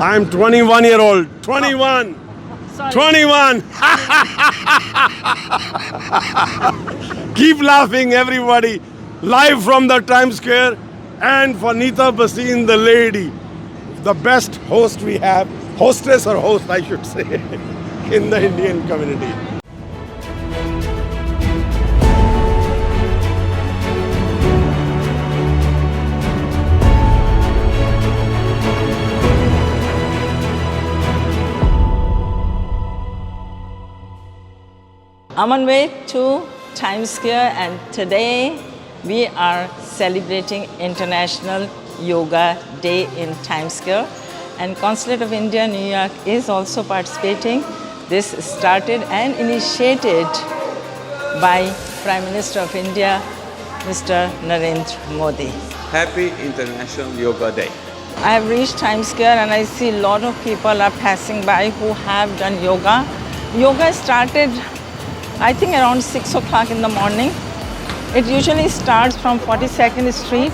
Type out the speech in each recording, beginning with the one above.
I'm 21-year-old. 21. Sorry. 21. Keep laughing, everybody. Live from the Times Square. And for Neeta Bhasin, the lady, the best host we have, hostess or host, I should say, in the Indian community. I'm on way to Times Square, and today we are celebrating International Yoga Day in Times Square, and Consulate of India, New York is also participating. This started and initiated by Prime Minister of India, Mr. Narendra Modi. Happy International Yoga Day. I have reached Times Square and I see a lot of people are passing by who have done yoga. Yoga started, I think, around 6 o'clock in the morning. It usually starts from 42nd Street,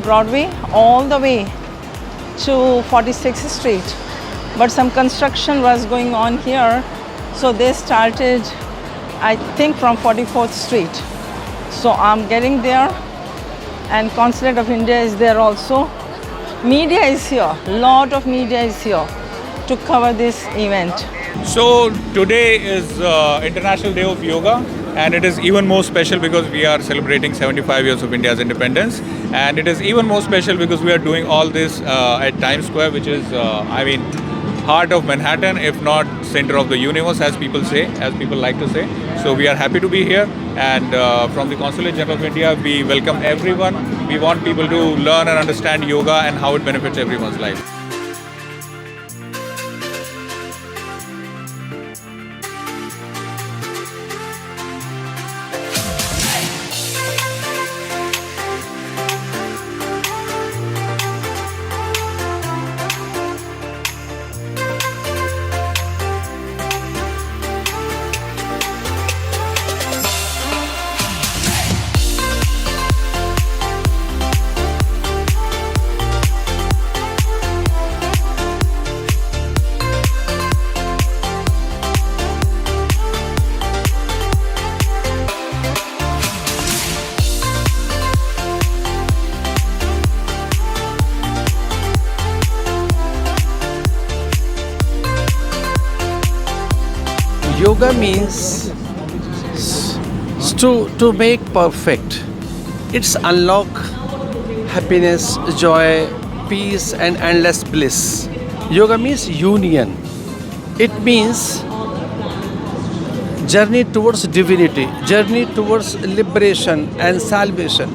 Broadway, all the way to 46th Street. But some construction was going on here, so they started, I think, from 44th Street. So I'm getting there, and Consulate of India is there also. Media is here, lot of media is here to cover this event. So today is International Day of Yoga, and it is even more special because we are celebrating 75 years of India's independence, and it is even more special because we are doing all this at Times Square, which is, heart of Manhattan, if not center of the universe, as people say, as people like to say. So we are happy to be here, and from the Consulate General of India, we welcome everyone. We want people to learn and understand yoga and how it benefits everyone's life. Yoga means to make perfect. It's unlock happiness, joy, peace and endless bliss. Yoga means union. It means journey towards divinity, journey towards liberation and salvation.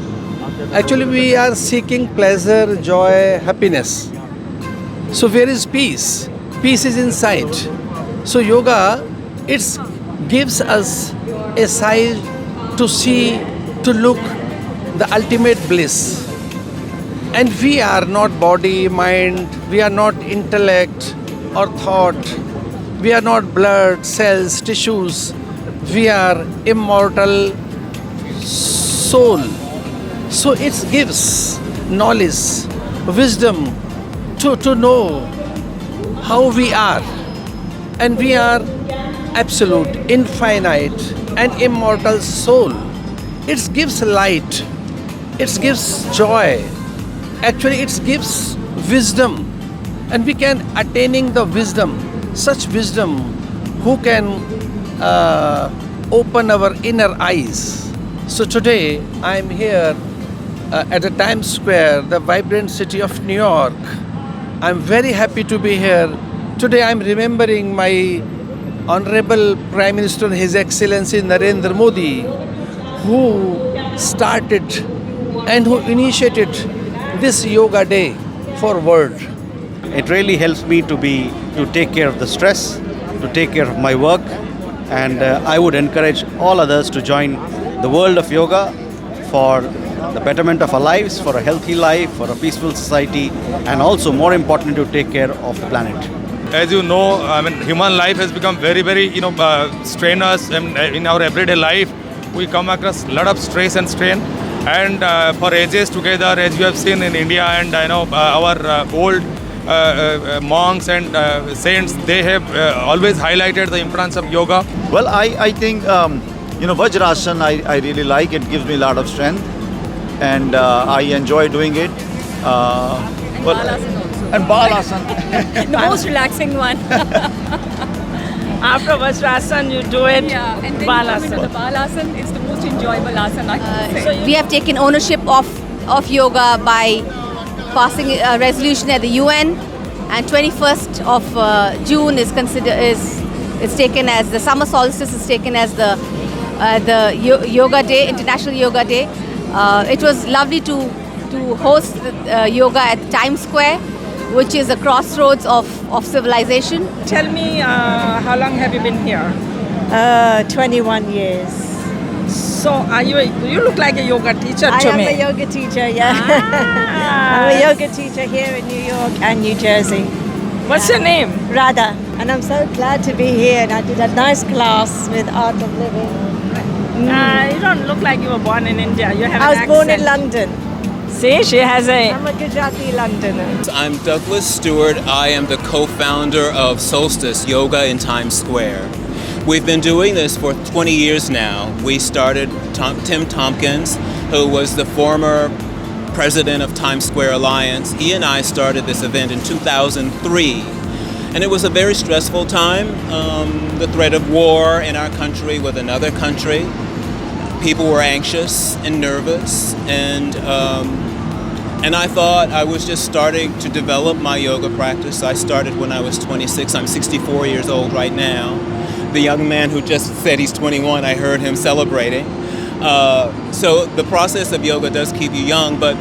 Actually, we are seeking pleasure, joy, happiness. So where is peace? Peace is inside. So yoga, it gives us a sight to see, to look the ultimate bliss. And we are not body, mind, we are not intellect or thought, we are not blood, cells, tissues, we are immortal soul. So it gives knowledge, wisdom to know how we are. And we are absolute, infinite and immortal soul. It gives light, it gives joy. Actually, it gives wisdom. And we can attaining the wisdom, such wisdom who can open our inner eyes. So today I am here at the Times Square, the vibrant city of New York. I am very happy to be here. Today I am remembering my Honorable Prime Minister, His Excellency Narendra Modi, who started and who initiated this Yoga Day for world. It really helps me to take care of the stress, to take care of my work, and I would encourage all others to join the world of yoga for the betterment of our lives, for a healthy life, for a peaceful society, and also more important to take care of the planet. As you know, human life has become very, strenuous. In our everyday life, we come across a lot of stress and strain. And for ages together, as you have seen in India, and our old monks and saints, they have always highlighted the importance of yoga. Well, I think, Vajrasan I really like. It gives me a lot of strength and I enjoy doing it. Balasana also. And Balasana. The most relaxing one. After Vajrasan, you do it Yeah, and then you come into the Balasana. Balasana. It's the most enjoyable asana, I could say. We have taken ownership of yoga by passing a resolution at the UN, and 21st of June is taken as the summer solstice is taken as the yoga day, International Yoga Day. It was lovely to host yoga at Times Square, which is a crossroads of civilization. Tell me, how long have you been here? 21 years. So, you look like a yoga teacher I to am me. a yoga teacher, yeah. I'm a yoga teacher here in New York and New Jersey. What's your name? Radha. And I'm so glad to be here. And I did a nice class with Art of Living. You don't look like you were born in India. You have I was an born in accent. London. See, she has a... I'm a Gujarati Londoner. I'm Douglas Stewart. I am the co-founder of Solstice Yoga in Times Square. We've been doing this for 20 years now. We started, Tim Tompkins, who was the former president of Times Square Alliance. He and I started this event in 2003. And it was a very stressful time. The threat of war in our country with another country. People were anxious and nervous, and I thought I was just starting to develop my yoga practice. I started when I was 26. I'm 64 years old right now. The young man who just said he's 21, I heard him celebrating. So the process of yoga does keep you young, but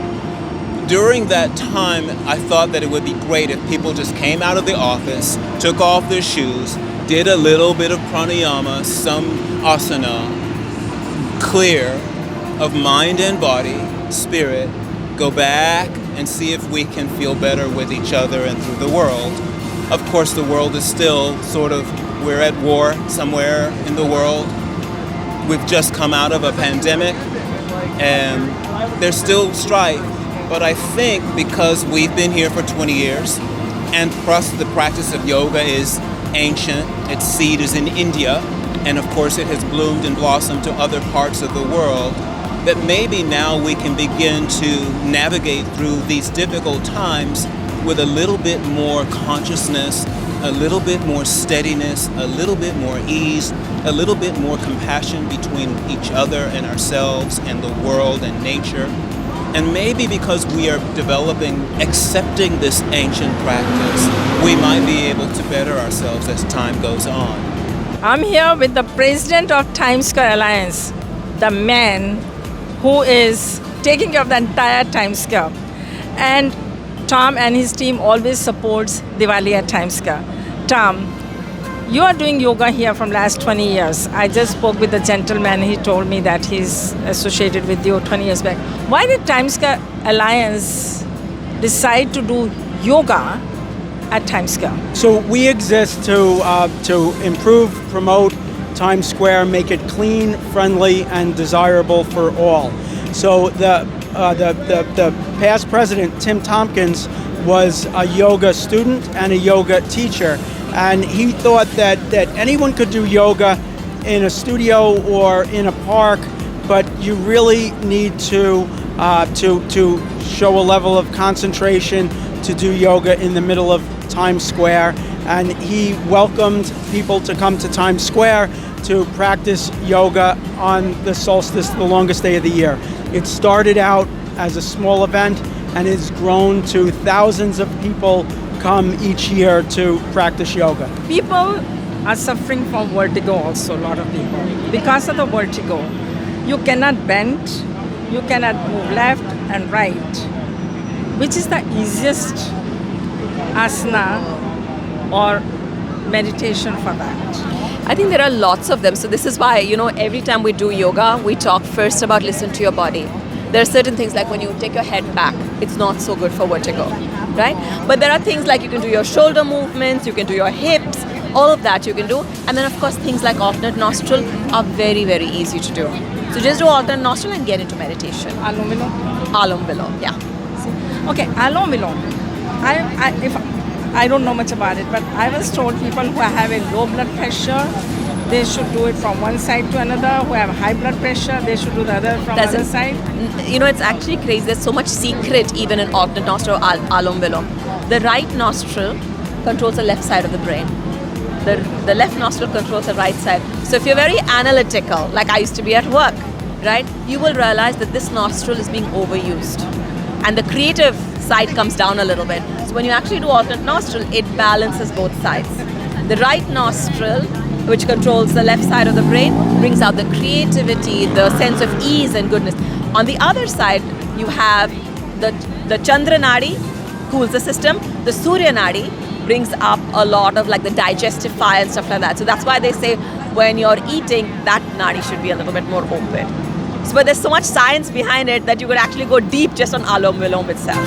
during that time, I thought that it would be great if people just came out of the office, took off their shoes, did a little bit of pranayama, some asana, clear of mind and body, spirit, go back and see if we can feel better with each other and through the world. Of course, the world is still we're at war somewhere in the world. We've just come out of a pandemic and there's still strife. But I think because we've been here for 20 years and plus the practice of yoga is ancient, its seed is in India, and of course it has bloomed and blossomed to other parts of the world, that maybe now we can begin to navigate through these difficult times with a little bit more consciousness, a little bit more steadiness, a little bit more ease, a little bit more compassion between each other and ourselves and the world and nature. And maybe because we are accepting this ancient practice, we might be able to better ourselves as time goes on. I'm here with the president of Times Square Alliance, the man who is taking care of the entire Times Square. And Tom and his team always supports Diwali at Times Square. Tom, you are doing yoga here from last 20 years. I just spoke with the gentleman. He told me that he's associated with you 20 years back. Why did Times Square Alliance decide to do yoga at Times Square? So we exist to improve, promote Times Square, make it clean, friendly, and desirable for all. So the past president, Tim Tompkins, was a yoga student and a yoga teacher, and he thought that anyone could do yoga in a studio or in a park, but you really need to show a level of concentration to do yoga in the middle of Times Square. And he welcomed people to come to Times Square to practice yoga on the solstice, the longest day of the year. It started out as a small event and has grown to thousands of people come each year to practice yoga. People are suffering from vertigo also, a lot of people. Because of the vertigo, you cannot bend, you cannot move left and right. Which is the easiest asana or meditation for that? I think there are lots of them. So this is why, every time we do yoga, we talk first about listen to your body. There are certain things like when you take your head back, it's not so good for vertigo, right? But there are things like you can do your shoulder movements, you can do your hips, all of that you can do. And then of course things like alternate nostril are very, very easy to do. So just do alternate nostril and get into meditation. Alom Vilom? Alom Vilom, yeah. Okay, Alom Vilom. I don't know much about it, but I was told people who are having low blood pressure, they should do it from one side to another. Who have high blood pressure, they should do the other from the other side. You know, it's actually crazy. There's so much secret even in alternate nostril or Alom Vilom. The right nostril controls the left side of the brain. The left nostril controls the right side. So if you're very analytical, like I used to be at work, right, you will realize that this nostril is being overused. And the creative side comes down a little bit. So when you actually do alternate nostril, it balances both sides. The right nostril, which controls the left side of the brain, brings out the creativity, the sense of ease and goodness. On the other side, you have the Chandra Nadi, cools the system. The Surya Nadi brings up a lot of like the digestive fire and stuff like that. So that's why they say when you're eating, that Nadi should be a little bit more open. So, but there's so much science behind it that you could actually go deep just on Alom Vilom itself.